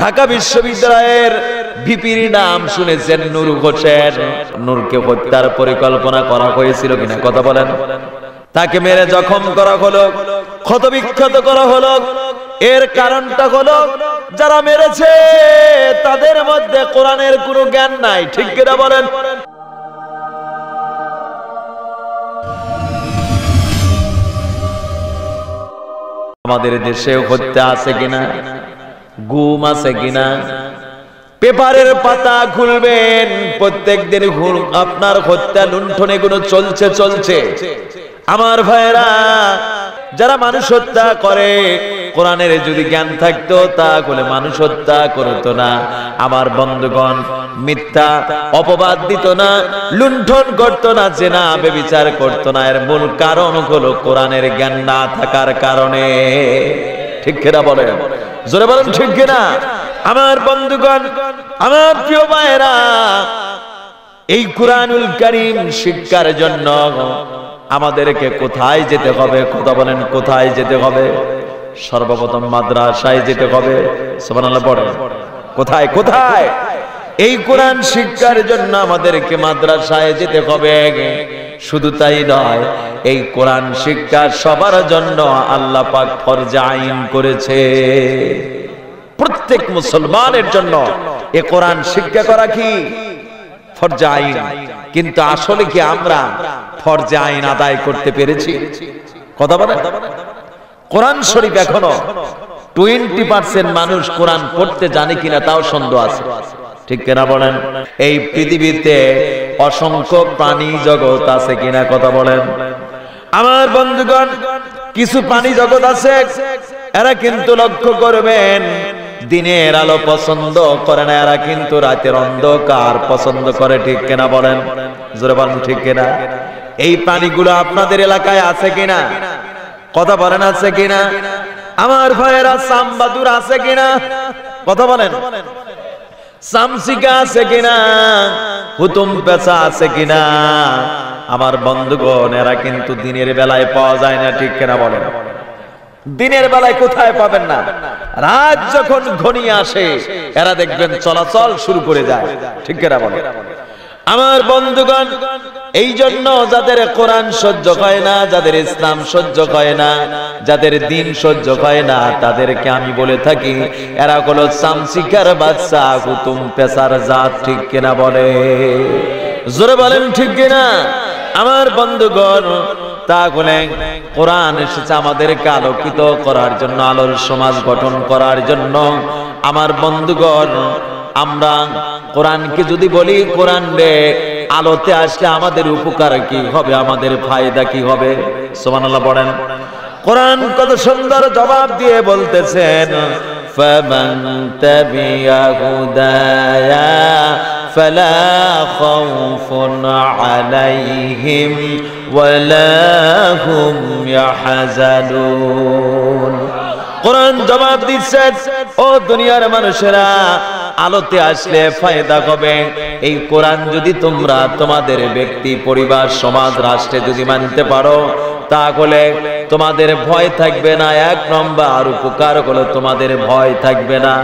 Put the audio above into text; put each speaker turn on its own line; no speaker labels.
ঢাকা বিশ্ববিদ্যালয়ের ভিপির নাম শুনেছেন নূর হোসেন। নূরকে হত্যার পরিকল্পনা করা হয়েছিল কিনা কথা বলেন। তাকে মেরে জখম করা হলো, ক্ষতবিক্ষত করা হলো। এর কারণটা হলো যারা মেরেছে তাদের মধ্যে কোরআনের কোনো জ্ঞান নাই, ঠিক কিনা বলেন। আমাদের দেশে হত্যা আছে কিনা, গুম আছে কিনা, পেপারের পাতা খুলবেন প্রত্যেকদিন আপনার হত্যা লুণ্ঠন এগুলো চলছে। আমার ভাইরা, যারা মানুষ হত্যা করে কোরআনের যদি জ্ঞান থাকতো তাহলে মানুষ হত্যা করতো না। আমার বন্ধুগণ মিথ্যা অপবাদ দিত না, লুণ্ঠন করতো না, জেনা ব্যভিচার করতো না। এর মূল কারণ হলো কোরআনের জ্ঞান না থাকার কারণে, ঠিক কিনা বলেন, জোরে বলেন ঠিক কিনা। আমার বন্ধুগণ, আমার প্রিয় ভাইরা, এই কুরআনুল কারীম শিক্ষার জন্য আমাদেরকে কোথায় যেতে হবে কথা বলেন, কোথায় যেতে হবে? সর্বপ্রথম মাদ্রাসায় যেতে হবে। সুবহানাল্লাহ পড়েন। কোথায় কোথায়? এই কোরআন শিক্ষার জন্য আমাদেরকে মাদ্রাসায় যেতে হবে। শুধু তাই নয়, এই কোরআন শিক্ষা সবার জন্য আল্লাহ পাক ফরজ আইন করেছে। প্রত্যেক মুসলমানের জন্য এই কোরআন শিক্ষা করা কি ফরজ আইন। কিন্তু আসলে কি আমরা ফরজ আইন আদায় করতে পেরেছি কথা বলেন? কোরআন শরীফ এখনো 20% মানুষ কোরআন পড়তে জানে কিনা তাও সন্দেহ আছে, ঠিক কিনা বলেন। এই পৃথিবীতে অসংখ্য প্রাণী জগৎ আছে কিনা কথা বলেন। আমার বন্ধুগণ, কিছু প্রাণী জগৎ আছে, এরা কিন্তু লক্ষ্য করবেন দিনের আলো পছন্দ করে না, এরা কিন্তু রাতের অন্ধকার পছন্দ করে, ঠিক কিনা বলেন, জোরে বলেন ঠিক কিনা। এই প্রাণীগুলো আপনাদের এলাকায় আছে কিনা কথা বলেন, আছে কিনা? আমার ভাইয়েরা, সামবাদুর আছে কিনা কথা বলেন, সামসিকা আছে কিনা, হুতুম পেঁচা আছে কিনা? আমার বন্ধুগণ, এরা কিন্তু দিনের বেলায় পাওয়া যায় না, ঠিক কিনা বলেন। দিনের বেলায় কোথায় পাবেন না, রাত যখন ঘনিয়ে আসে এরা দেখবেন চলাচল শুরু করে যায়, ঠিক কিনা বলেন। আমার বন্ধুগণ, এই জন্য যাদের কোরআন সহ্য হয় না, যাদের ইসলাম সহ্য হয় না, যাদের দিন সহ্য হয় না, তাদেরকে আমি বলে থাকি এরা হলো চামচিকার বাচ্চা, হুতুম পেশার জাত, ঠিক কিনা বলে, জোরে বলেন ঠিক কিনা। আমার বন্ধুগণ, তাহলে কোরআন এসেছে আমাদেরকে আলোকিত করার জন্য, আলোর সমাজ গঠন করার জন্য। আমার বন্ধুগণ, আমরা কোরআনকে যদি বলি কোরআন রে আলোতে আসলে আমাদের উপকার কি হবে, আমাদের ফায়দা কি হবে? সুবহানাল্লাহ পড়েন। কোরআন কত সুন্দর জবাব দিয়ে বলতেছেন, ফামান তাবিয়া হুদায়া ফালা খাউফুন আলাইহিম ওয়ালা হুম ইয়াহজানুন। কোরআন জবাব দিচ্ছে, ও দুনিয়ার মানুষেরা, আলোতে আসলে ফায়দা হবে। এই কোরআন যদি তোমরা তোমাদের ব্যক্তি, পরিবার, সমাজ, রাষ্ট্রে যদি মানতে পারো তাহলে তোমাদের ভয় থাকবে না। এক নম্বর উপকার হলো তোমাদের ভয় থাকবে না।